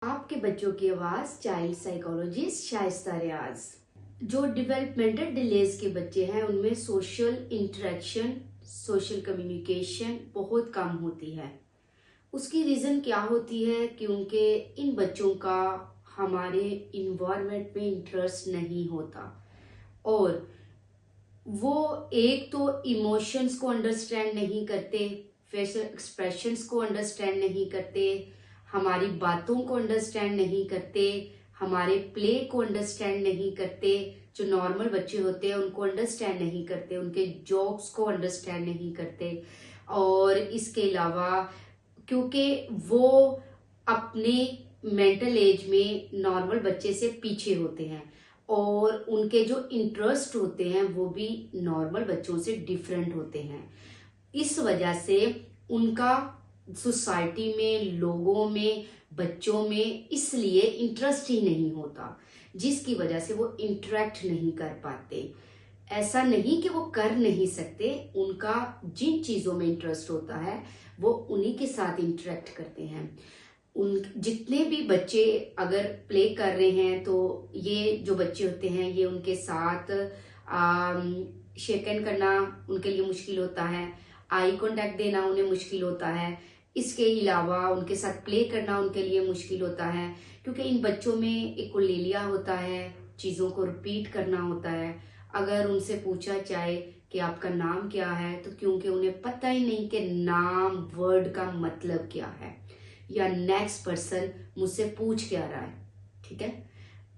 आपके बच्चों की आवाज चाइल्ड साइकोलॉजिस्ट शाइस्ता रियाज। जो डेवलपमेंटल डिलेज के बच्चे हैं उनमें सोशल इंटरेक्शन, सोशल कम्युनिकेशन बहुत कम होती है। उसकी रीजन क्या होती है? क्योंकि इन बच्चों का हमारे इन्वायरमेंट में इंटरेस्ट नहीं होता और वो एक तो इमोशंस को अंडरस्टैंड नहीं करते, फेशियल एक्सप्रेशंस को अंडरस्टैंड नहीं करते, हमारी बातों को अंडरस्टैंड नहीं करते, हमारे प्ले को अंडरस्टैंड नहीं करते। जो नॉर्मल बच्चे होते हैं उनको अंडरस्टैंड नहीं करते, उनके जोक्स को अंडरस्टैंड नहीं करते। और इसके अलावा क्योंकि वो अपने मेंटल एज में नॉर्मल बच्चे से पीछे होते हैं और उनके जो इंटरेस्ट होते हैं वो भी नॉर्मल बच्चों से डिफरेंट होते हैं। इस वजह से उनका सोसाइटी में, लोगों में, बच्चों में इसलिए इंटरेस्ट ही नहीं होता, जिसकी वजह से वो इंटरेक्ट नहीं कर पाते। ऐसा नहीं कि वो कर नहीं सकते, उनका जिन चीजों में इंटरेस्ट होता है वो उन्हीं के साथ इंटरेक्ट करते हैं। उन जितने भी बच्चे अगर प्ले कर रहे हैं तो ये जो बच्चे होते हैं ये उनके साथ शेक हैंड करना उनके लिए मुश्किल होता है, आई कांटेक्ट देना उन्हें मुश्किल होता है। इसके अलावा उनके साथ प्ले करना उनके लिए मुश्किल होता है क्योंकि इन बच्चों में एक कोलेलिया होता है, चीज़ों को रिपीट करना होता है। अगर उनसे पूछा जाए कि आपका नाम क्या है तो क्योंकि उन्हें पता ही नहीं कि नाम वर्ड का मतलब क्या है या नेक्स्ट पर्सन मुझसे पूछ क्या रहा है, ठीक है।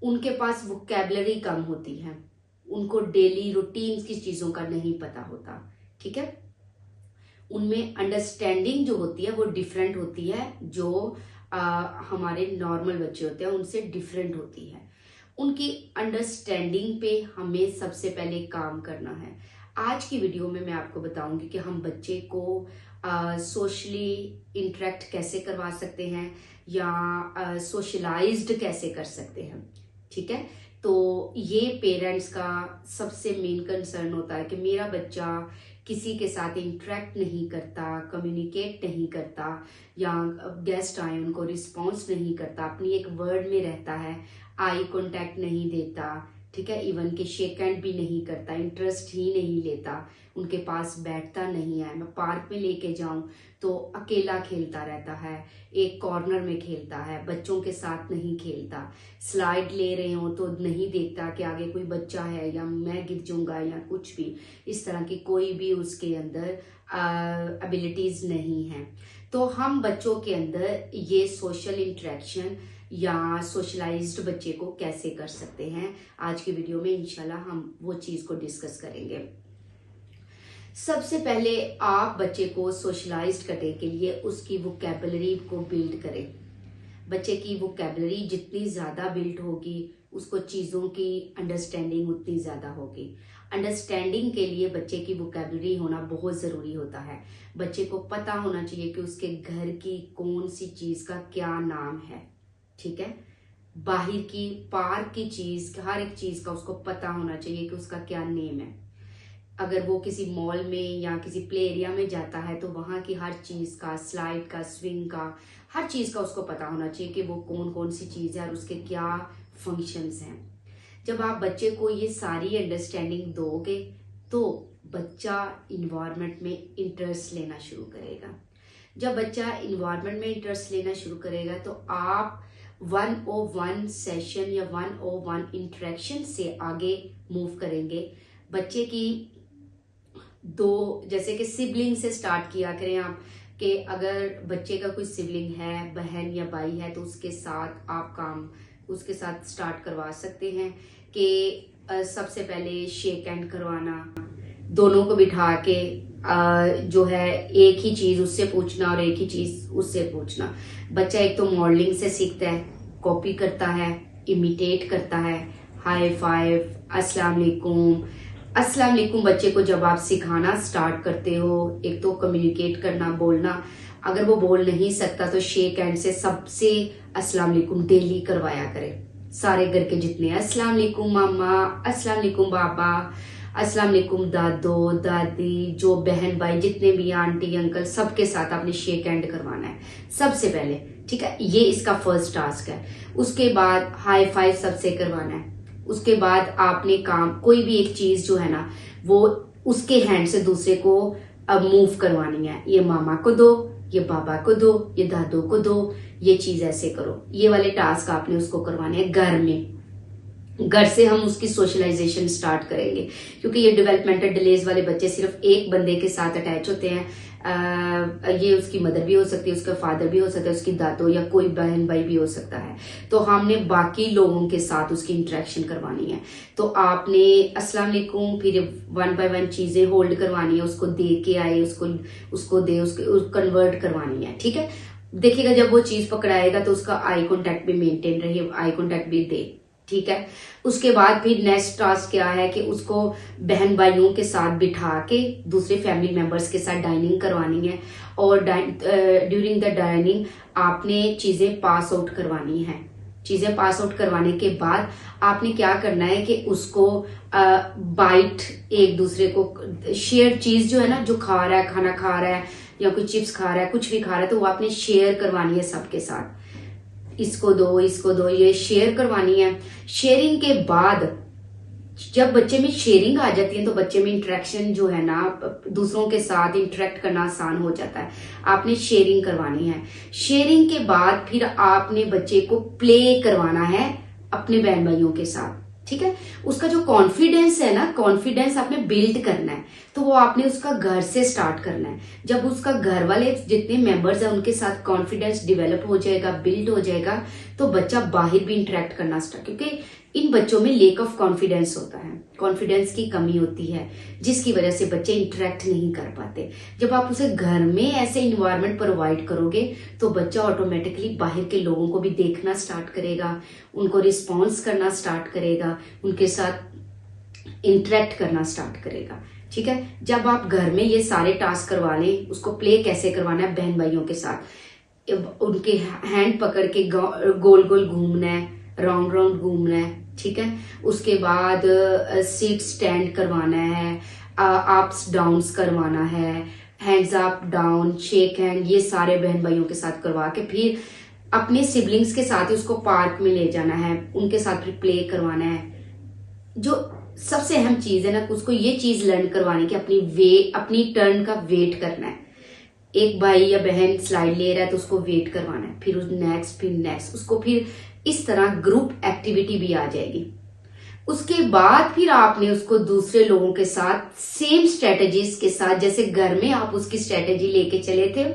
उनके पास वोकैबुलरी कम होती है, उनको डेली रूटीन की चीज़ों का नहीं पता होता, ठीक है। उनमें अंडरस्टैंडिंग जो होती है वो डिफरेंट होती है, जो हमारे नॉर्मल बच्चे होते हैं उनसे डिफरेंट होती है। उनकी अंडरस्टैंडिंग पे हमें सबसे पहले काम करना है। आज की वीडियो में मैं आपको बताऊंगी कि हम बच्चे को सोशली इंटरेक्ट कैसे करवा सकते हैं या सोशलाइज्ड कैसे कर सकते हैं, ठीक है। तो ये पेरेंट्स का सबसे मेन कंसर्न होता है कि मेरा बच्चा किसी के साथ इंटरेक्ट नहीं करता, कम्युनिकेट नहीं करता, या गेस्ट आए उनको रिस्पॉन्स नहीं करता, अपनी एक वर्ड में रहता है, आई कांटेक्ट नहीं देता, ठीक है, इवन के शेक हैंड भी नहीं करता, इंटरेस्ट ही नहीं लेता, उनके पास बैठता नहीं है। मैं पार्क में लेके जाऊं तो अकेला खेलता रहता है, एक कॉर्नर में खेलता है, बच्चों के साथ नहीं खेलता। स्लाइड ले रहे हो तो नहीं देखता कि आगे कोई बच्चा है या मैं गिर जाऊंगा या कुछ भी, इस तरह की कोई भी उसके अंदर एबिलिटीज नहीं है। तो हम बच्चों के अंदर ये सोशल इंटरेक्शन या सोशलाइज्ड बच्चे को कैसे कर सकते हैं, आज की वीडियो में इंशाल्लाह हम वो चीज को डिस्कस करेंगे। सबसे पहले आप बच्चे को सोशलाइज्ड करने के लिए उसकी वोकैबुलरी को बिल्ड करें। बच्चे की वोकैबुलरी जितनी ज्यादा बिल्ड होगी उसको चीजों की अंडरस्टैंडिंग उतनी ज्यादा होगी। अंडरस्टैंडिंग के लिए बच्चे की वोकैबुलरी होना बहुत जरूरी होता है। बच्चे को पता होना चाहिए कि उसके घर की कौन सी चीज का क्या नाम है, ठीक है। बाहर की, पार्क की चीज, हर एक चीज का उसको पता होना चाहिए कि उसका क्या नेम है। अगर वो किसी मॉल में या किसी प्ले एरिया में जाता है तो वहां की हर चीज का, स्लाइड का, स्विंग का, हर चीज का उसको पता होना चाहिए कि वो कौन कौन सी चीज है और उसके क्या फंक्शंस हैं। जब आप बच्चे को ये सारी अंडरस्टैंडिंग दोगे तो बच्चा इन्वायरमेंट में इंटरेस्ट लेना शुरू करेगा। जब बच्चा इन्वायरमेंट में इंटरेस्ट लेना शुरू करेगा तो आप 101 सेशन या 101 इंटरेक्शन से आगे मूव करेंगे। बच्चे की दो, जैसे कि सिबलिंग से स्टार्ट किया करें आप, कि अगर बच्चे का कोई सिबलिंग है, बहन या भाई है, तो उसके साथ आप काम उसके साथ स्टार्ट करवा सकते हैं कि सबसे पहले शेक हैंड करवाना, दोनों को बिठा के जो है एक ही चीज उससे पूछना और एक ही चीज उससे पूछना। बच्चा एक तो मॉडलिंग से सीखता है, कॉपी करता है, इमिटेट करता है, हाई फाइव, अस्सलाम वालेकुम। अस्सलाम वालेकुम बच्चे को जब आप सिखाना स्टार्ट करते हो, एक तो कम्युनिकेट करना, बोलना, अगर वो बोल नहीं सकता तो शेक हैंड से सबसे अस्सलाम वालेकुम डेली करवाया करें। सारे घर के जितने, अस्सलाम वालेकुम मामा, अस्सलाम वालेकुम बाबा, अस्सलाम वालेकुम दादो दादी, जो बहन भाई जितने भी आंटी अंकल, सबके साथ आपने शेक हैंड करवाना है सबसे पहले। ठीक है, ये इसका फर्स्ट टास्क है। उसके बाद हाई फाइव सबसे करवाना है। उसके बाद आपने काम कोई भी एक चीज जो है ना वो उसके हैंड से दूसरे को अब मूव करवानी है। ये मामा को दो, ये बाबा को दो, ये दादू को दो, ये चीज ऐसे करो। ये वाले टास्क आपने उसको करवाने हैं घर में। घर से हम उसकी सोशलाइजेशन स्टार्ट करेंगे, क्योंकि ये डेवलपमेंटल डिलेज वाले बच्चे सिर्फ एक बंदे के साथ अटैच होते हैं। ये उसकी मदर भी हो सकती है, उसका फादर भी हो सकता है, उसकी दादो या कोई बहन भाई भी हो सकता है। तो हमने बाकी लोगों के साथ उसकी इंटरेक्शन करवानी है। तो आपने अस्सलाम वालेकुम, फिर 1 बाय 1 चीजें होल्ड करवानी है, उसको दे के आए, उसको दे, उसको कन्वर्ट करवानी है। ठीक है, देखिएगा जब वो चीज पकड़ाएगा तो उसका आई कॉन्टेक्ट भी मेंटेन रहे, आई कॉन्टेक्ट भी दे। ठीक है, उसके बाद फिर नेक्स्ट टास्क क्या है कि उसको बहन भाइयों के साथ बिठा के दूसरे फैमिली मेंबर्स के साथ डाइनिंग करवानी है। और ड्यूरिंग द डाइनिंग आपने चीजें पास आउट करवानी है। चीजें पास आउट करवाने के बाद आपने क्या करना है कि उसको बाइट, एक दूसरे को शेयर चीज जो है ना, जो खा रहा है, खाना खा रहा है या कोई चिप्स खा रहा है, कुछ भी खा रहा है, तो वो आपने शेयर करवानी है सबके साथ। इसको दो, इसको दो, ये शेयर करवानी है। शेयरिंग के बाद जब बच्चे में शेयरिंग आ जाती है तो बच्चे में इंटरेक्शन जो है ना, दूसरों के साथ इंटरेक्ट करना आसान हो जाता है। आपने शेयरिंग करवानी है। शेयरिंग के बाद फिर आपने बच्चे को प्ले करवाना है अपने बहन भाइयों के साथ। ठीक है, उसका जो कॉन्फिडेंस है ना, कॉन्फिडेंस आपने बिल्ड करना है। तो वो आपने उसका घर से स्टार्ट करना है। जब उसका घर वाले जितने मेंबर्स हैं उनके साथ कॉन्फिडेंस डेवलप हो जाएगा, बिल्ड हो जाएगा, तो बच्चा बाहर भी इंटरेक्ट करना स्टार्ट, क्योंकि इन बच्चों में लेक ऑफ कॉन्फिडेंस होता है, कॉन्फिडेंस की कमी होती है, जिसकी वजह से बच्चे इंटरेक्ट नहीं कर पाते। जब आप उसे घर में ऐसे इन्वायरमेंट प्रोवाइड करोगे तो बच्चा ऑटोमेटिकली बाहर के लोगों को भी देखना स्टार्ट करेगा, उनको रिस्पॉन्स करना स्टार्ट करेगा, उनके साथ इंटरेक्ट करना स्टार्ट करेगा। ठीक है, जब आप घर में ये सारे टास्क करवा लें, उसको प्ले कैसे करवाना है बहन भाइयों के साथ, उनके हैंड पकड़ के गोल गोल घूमना है, राउंड राउंड घूमना है। ठीक है, उसके बाद सीट स्टैंड करवाना है, अप्स डाउन्स करवाना है, hands up down, shake hand, ये सारे बहन भाइयों के साथ करवा के फिर अपने सिबलिंग्स के साथ ही उसको पार्क में ले जाना है, उनके साथ फिर प्ले करवाना है। जो सबसे अहम चीज है ना, उसको ये चीज लर्न करवानी कि अपनी टर्न का वेट करना है। एक भाई या बहन स्लाइड ले रहा है तो उसको वेट करवाना है, फिर नेक्स्ट उसको फिर इस तरह ग्रुप एक्टिविटी भी आ जाएगी। उसके बाद फिर आपने उसको दूसरे लोगों के साथ सेम स्ट्रेटेजीज के साथ, जैसे घर में आप उसकी स्ट्रेटेजी लेके चले थे,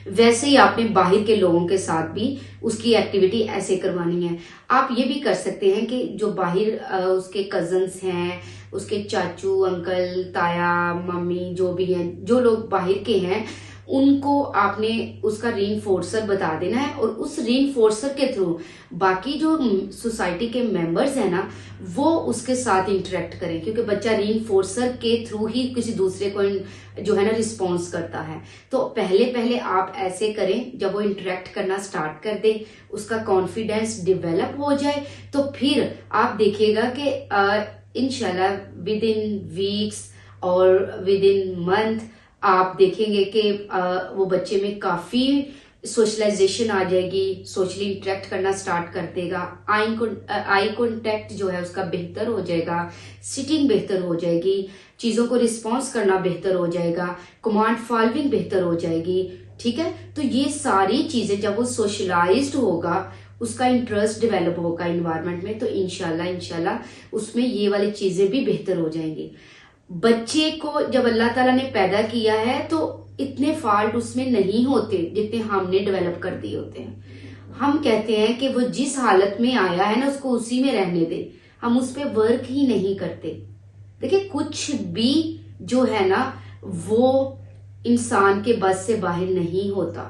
वैसे ही आपने बाहर के लोगों के साथ भी उसकी एक्टिविटी ऐसे करवानी है। आप ये भी कर सकते हैं कि जो बाहर उसके कजन्स हैं, उसके चाचू, अंकल, ताया, मम्मी, जो भी हैं, जो लोग बाहर के हैं, उनको आपने उसका रीइंफोर्सर बता देना है, और उस रीइंफोर्सर के थ्रू बाकी जो सोसाइटी के मेंबर्स हैं ना, वो उसके साथ इंटरेक्ट करें, क्योंकि बच्चा रीइंफोर्सर के थ्रू ही किसी दूसरे को जो है ना रिस्पॉन्स करता है। तो पहले आप ऐसे करें, जब वो इंटरेक्ट करना स्टार्ट कर दे, उसका कॉन्फिडेंस डेवलप हो जाए, तो फिर आप देखिएगा कि इंशाल्लाह विद इन वीक्स और विद इन मंथ आप देखेंगे कि वो बच्चे में काफी सोशलाइजेशन आ जाएगी, सोशली इंटरेक्ट करना स्टार्ट कर देगा, आई कॉन्टेक्ट जो है उसका बेहतर हो जाएगा, सिटिंग बेहतर हो जाएगी, चीजों को रिस्पॉन्स करना बेहतर हो जाएगा, कमांड फॉलोइंग बेहतर हो जाएगी। ठीक है, तो ये सारी चीजें जब वो सोशलाइज्ड होगा, उसका इंटरेस्ट डेवलप होगा इन्वायरमेंट में, तो इंशाल्लाह उसमें ये वाली चीजें भी बेहतर हो जाएंगी। बच्चे को जब अल्लाह ताला ने पैदा किया है तो इतने फॉल्ट उसमें नहीं होते जितने हमने डेवलप कर दिए होते हैं। हम कहते हैं कि वो जिस हालत में आया है ना, उसको उसी में रहने दे, हम उस पर वर्क ही नहीं करते। देखिए, कुछ भी जो है ना वो इंसान के बस से बाहर नहीं होता।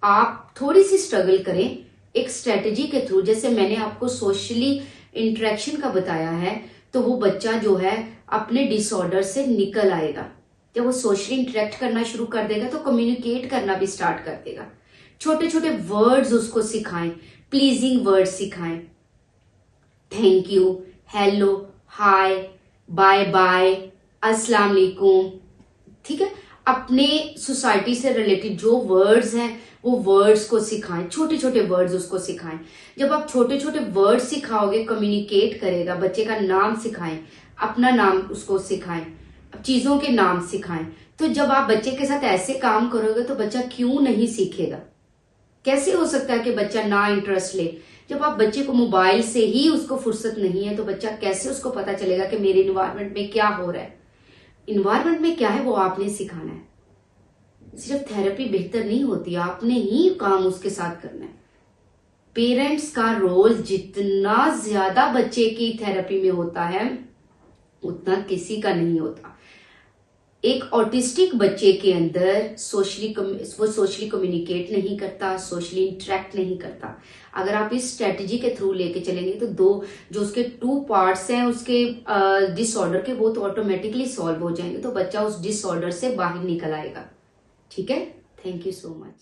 आप थोड़ी सी स्ट्रगल करें एक स्ट्रेटेजी के थ्रू, जैसे मैंने आपको सोशली इंटरेक्शन का बताया है, तो वो बच्चा जो है अपने डिसऑर्डर से निकल आएगा। जब वो सोशली इंटरेक्ट करना शुरू कर देगा तो कम्युनिकेट करना भी स्टार्ट कर देगा। छोटे छोटे वर्ड्स उसको सिखाएं, प्लीजिंग वर्ड्स सिखाएं, thank you, hello, hi, bye bye, अस्सलाम वालेकुम। ठीक है, अपने सोसाइटी से रिलेटेड जो वर्ड्स हैं वो वर्ड्स को सिखाएं, छोटे छोटे वर्ड्स उसको सिखाएं। जब आप छोटे छोटे वर्ड्स सिखाओगे, कम्युनिकेट करेगा। बच्चे का नाम सिखाएं, अपना नाम उसको सिखाएं, चीजों के नाम सिखाएं। तो जब आप बच्चे के साथ ऐसे काम करोगे तो बच्चा क्यों नहीं सीखेगा? कैसे हो सकता है कि बच्चा ना इंटरेस्ट ले? जब आप बच्चे को मोबाइल से ही उसको फुर्सत नहीं है तो बच्चा कैसे उसको पता चलेगा कि मेरे इन्वायरमेंट में क्या हो रहा है? इन्वायरमेंट में क्या है वो आपने सिखाना है। सिर्फ थेरेपी बेहतर नहीं होती, आपने ही काम उसके साथ करना है। पेरेंट्स का रोल जितना ज्यादा बच्चे की थेरेपी में होता है उतना किसी का नहीं होता। एक ऑटिस्टिक बच्चे के अंदर वो सोशली कम्युनिकेट नहीं करता, सोशली इंटरेक्ट नहीं करता। अगर आप इस स्ट्रेटजी के थ्रू लेके चलेंगे तो जो उसके 2 पार्ट्स हैं उसके डिसऑर्डर के, वो तो ऑटोमेटिकली सॉल्व हो जाएंगे। तो बच्चा उस डिसऑर्डर से बाहर निकल आएगा। ठीक है, थैंक यू सो मच।